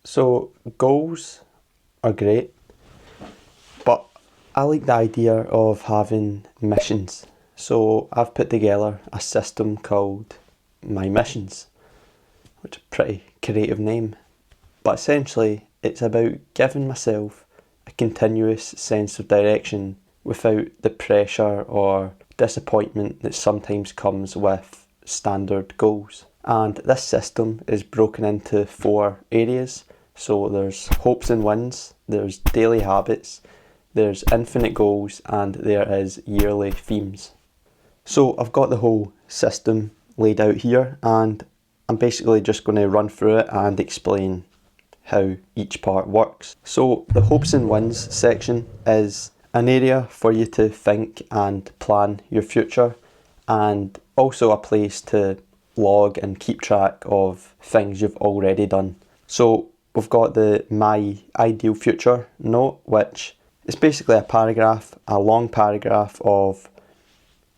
So goals are great, but I like the idea of having missions. So I've put together a system called My Missions, which is a pretty creative name. But essentially it's about giving myself a continuous sense of direction without the pressure or disappointment that sometimes comes with standard goals. And this system is broken into 4 areas. So there's hopes and wins, there's daily habits, there's infinite goals, and there is yearly themes. So I've got the whole system laid out here, and I'm basically just going to run through it and explain how each part works. So the hopes and wins section is an area for you to think and plan your future, and also a place to log and keep track of things you've already done. So we've got the My Ideal Future note, which is basically a paragraph, a long paragraph of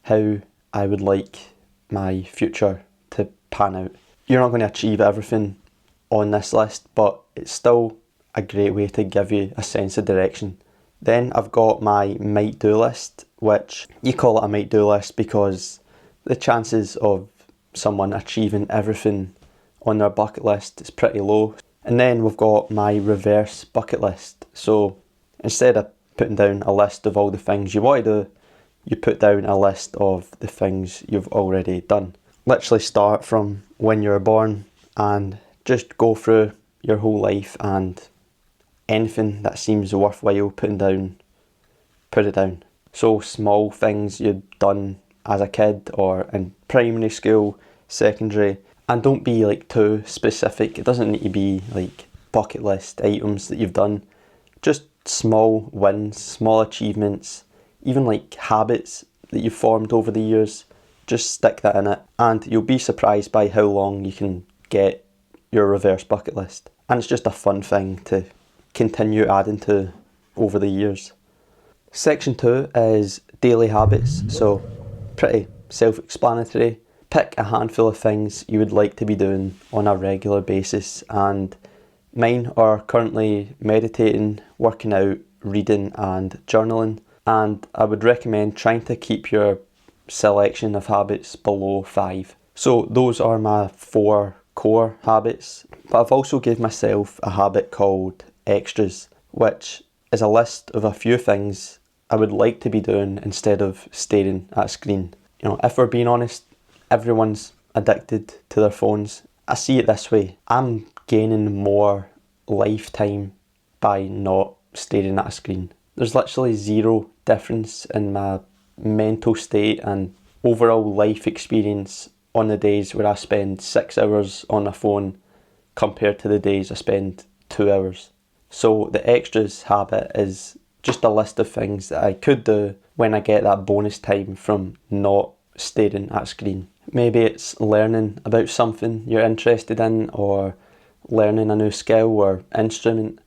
how I would like my future to pan out. You're not going to achieve everything on this list, but it's still a great way to give you a sense of direction. Then I've got my might do list, which you call it a might do list because the chances of someone achieving everything on their bucket list is pretty low. And then we've got my reverse bucket list. So instead of putting down a list of all the things you want to do, you put down a list of the things you've already done. Literally start from when you were born and just go through your whole life, and anything that seems worthwhile putting down, put it down. So small things you've done as a kid or in primary school, secondary, and don't be like too specific. It doesn't need to be like bucket list items that you've done. Just small wins, small achievements, even like habits that you've formed over the years. Just stick that in it, and you'll be surprised by how long you can get your reverse bucket list. And it's just a fun thing to continue adding to over the years. Section 2 is daily habits, so pretty self-explanatory. Pick a handful of things you would like to be doing on a regular basis, and mine are currently meditating, working out, reading and journaling, and I would recommend trying to keep your selection of habits below 5. So those are my 4 core habits, but I've also gave myself a habit called extras, which is a list of a few things I would like to be doing instead of staring at a screen. You know, if we're being honest, everyone's addicted to their phones. I see it this way. I'm gaining more lifetime by not staring at a screen. There's literally zero difference in my mental state and overall life experience on the days where I spend 6 hours on my phone compared to the days I spend 2 hours. So the extras habit is just a list of things that I could do when I get that bonus time from not staring at a screen. Maybe it's learning about something you're interested in, or learning a new skill or instrument.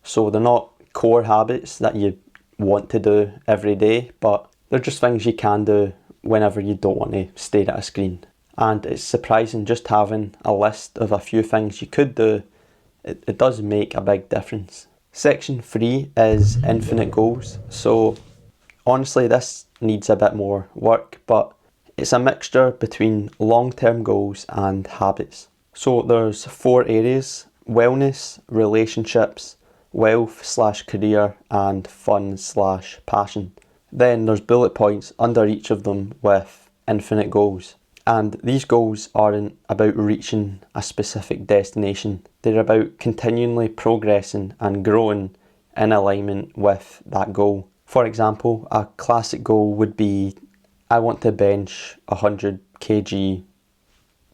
So they're not core habits that you want to do every day, but they're just things you can do whenever you don't want to stare at a screen. And it's surprising, just having a list of a few things you could do, it does make a big difference. Section 3 is infinite goals. So honestly, this needs a bit more work, but it's a mixture between long-term goals and habits. So there's 4 areas: wellness, relationships, wealth/career, and fun/passion. Then there's bullet points under each of them with infinite goals. And these goals aren't about reaching a specific destination. They're about continually progressing and growing in alignment with that goal. For example, a classic goal would be, I want to bench 100 kg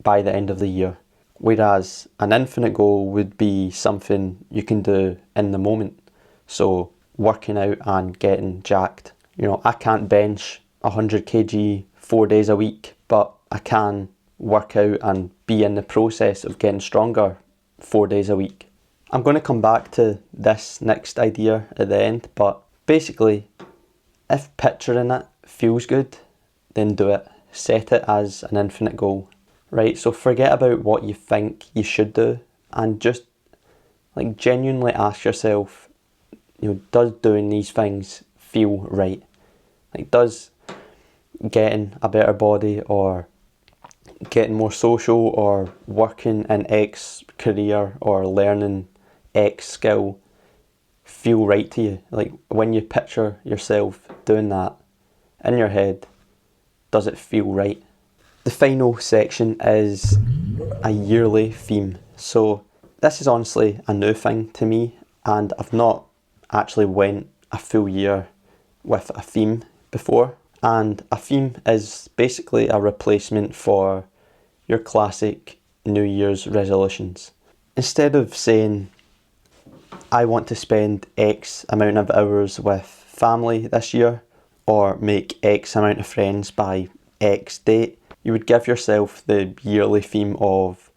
by the end of the year. Whereas an infinite goal would be something you can do in the moment. So working out and getting jacked. You know, I can't bench 100 kg 4 days a week, but I can work out and be in the process of getting stronger 4 days a week. I'm going to come back to this next idea at the end, but basically, if picturing it feels good, then do it. Set it as an infinite goal, right? So forget about what you think you should do and just Like, genuinely ask yourself, does doing these things feel right? Like, does getting a better body, or getting more social, or working in X career, or learning X skill feel right to you? Like, when you picture yourself doing that in your head, does it feel right? The final section is a yearly theme. So this is honestly a new thing to me, and I've not actually went a full year with a theme before. And a theme is basically a replacement for your classic New Year's resolutions. Instead of saying, I want to spend X amount of hours with family this year, or make X amount of friends by X date, you would give yourself the yearly theme of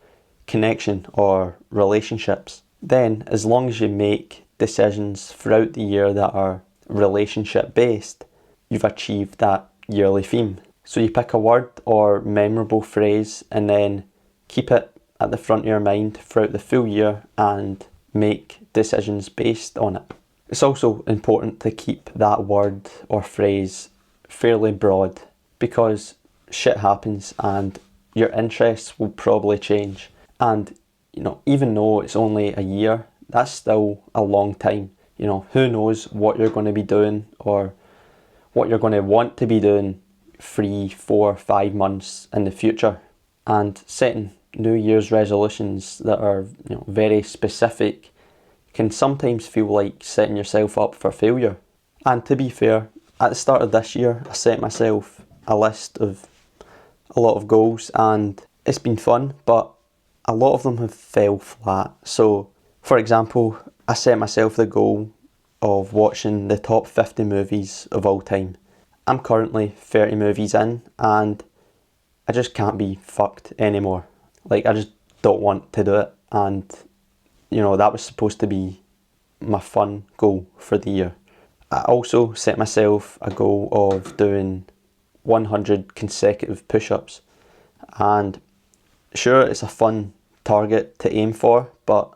connection or relationships. Then, as long as you make decisions throughout the year that are relationship based, you've achieved that yearly theme. So you pick a word or memorable phrase and then keep it at the front of your mind throughout the full year and make decisions based on it. It's also important to keep that word or phrase fairly broad, because shit happens and your interests will probably change. And even though it's only a year, that's still a long time. Who knows what you're going to be doing, or what you're going to want to be doing 3, 4, 5 months in the future. And setting New Year's resolutions that are very specific can sometimes feel like setting yourself up for failure. And to be fair, at the start of this year, I set myself a list of a lot of goals, and it's been fun, but a lot of them have fell flat. So, for example, I set myself the goal of watching the top 50 movies of all time. I'm currently 30 movies in, and I just can't be fucked anymore. Like, I just don't want to do it. And, that was supposed to be my fun goal for the year. I also set myself a goal of doing 100 consecutive push-ups. And sure, it's a fun target to aim for, but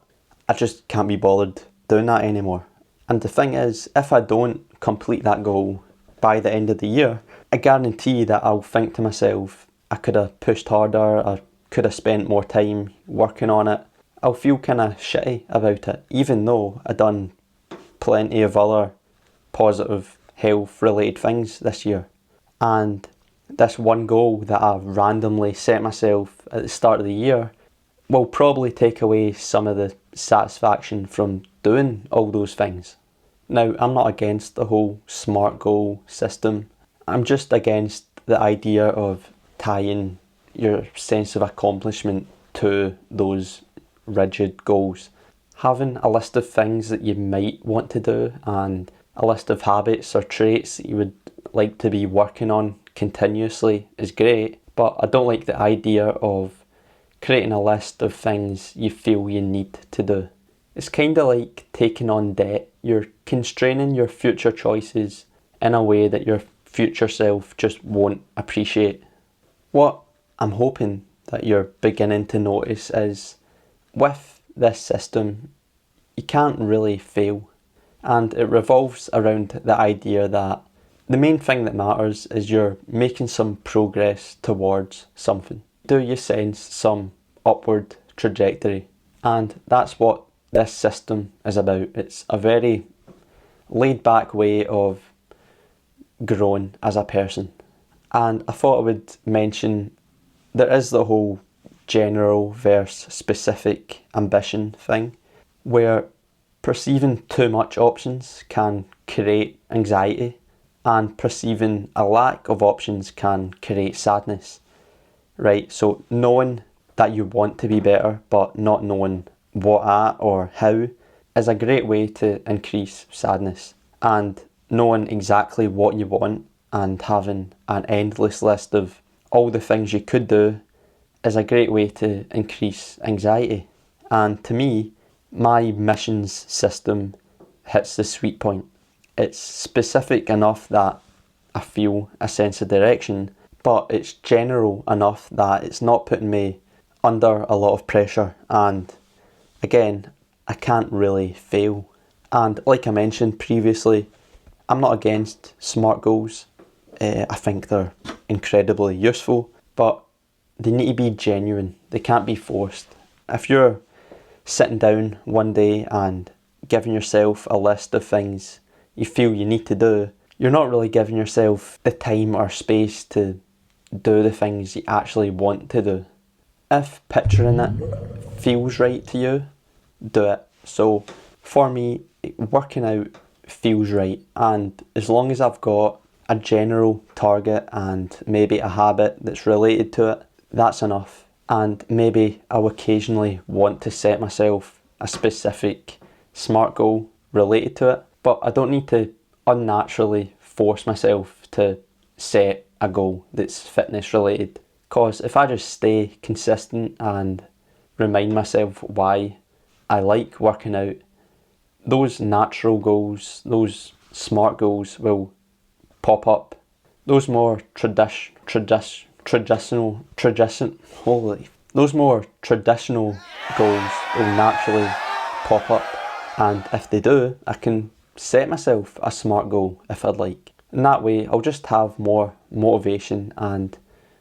I just can't be bothered doing that anymore. And the thing is, if I don't complete that goal by the end of the year, I guarantee that I'll think to myself, I could have pushed harder, I could have spent more time working on it. I'll feel kind of shitty about it, even though I've done plenty of other positive health related things this year. And this one goal that I randomly set myself at the start of the year will probably take away some of the satisfaction from doing all those things. Now, I'm not against the whole SMART goal system. I'm just against the idea of tying your sense of accomplishment to those rigid goals. Having a list of things that you might want to do, and a list of habits or traits that you would like to be working on continuously is great, but I don't like the idea of creating a list of things you feel you need to do. It's kind of like taking on debt. You're constraining your future choices in a way that your future self just won't appreciate. What I'm hoping that you're beginning to notice is, with this system, you can't really fail. And it revolves around the idea that the main thing that matters is you're making some progress towards something. Do you sense some upward trajectory? And that's what this system is about. It's a very laid back way of growing as a person. And I thought I would mention there is the whole general versus specific ambition thing, where perceiving too much options can create anxiety, and perceiving a lack of options can create sadness, right? So knowing that you want to be better but not knowing what at or how is a great way to increase sadness. And knowing exactly what you want and having an endless list of all the things you could do is a great way to increase anxiety. And to me, my missions system hits the sweet point. It's specific enough that I feel a sense of direction, but it's general enough that it's not putting me under a lot of pressure. And again, I can't really fail. And like I mentioned previously, I'm not against SMART goals. I think they're incredibly useful, but they need to be genuine. They can't be forced. If you're sitting down one day and giving yourself a list of things you feel you need to do, you're not really giving yourself the time or space to do the things you actually want to do. If picturing it feels right to you, do it. So for me, working out feels right, and as long as I've got a general target and maybe a habit that's related to it, that's enough. And maybe I'll occasionally want to set myself a specific SMART goal related to it, but I don't need to unnaturally force myself to set a goal that's fitness related. Because if I just stay consistent and remind myself why I like working out, those natural goals, those SMART goals will pop up. Those more those more traditional goals will naturally pop up. And if they do, I can set myself a SMART goal if I'd like. And that way, I'll just have more motivation and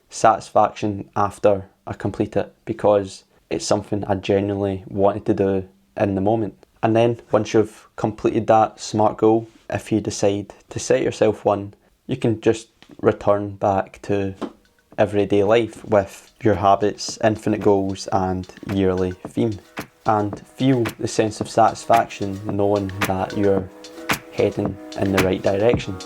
satisfaction after I complete it, because it's something I genuinely wanted to do in the moment. And then once you've completed that SMART goal, if you decide to set yourself one, you can just return back to everyday life with your habits, infinite goals and yearly theme, and feel the sense of satisfaction knowing that you're heading in the right direction.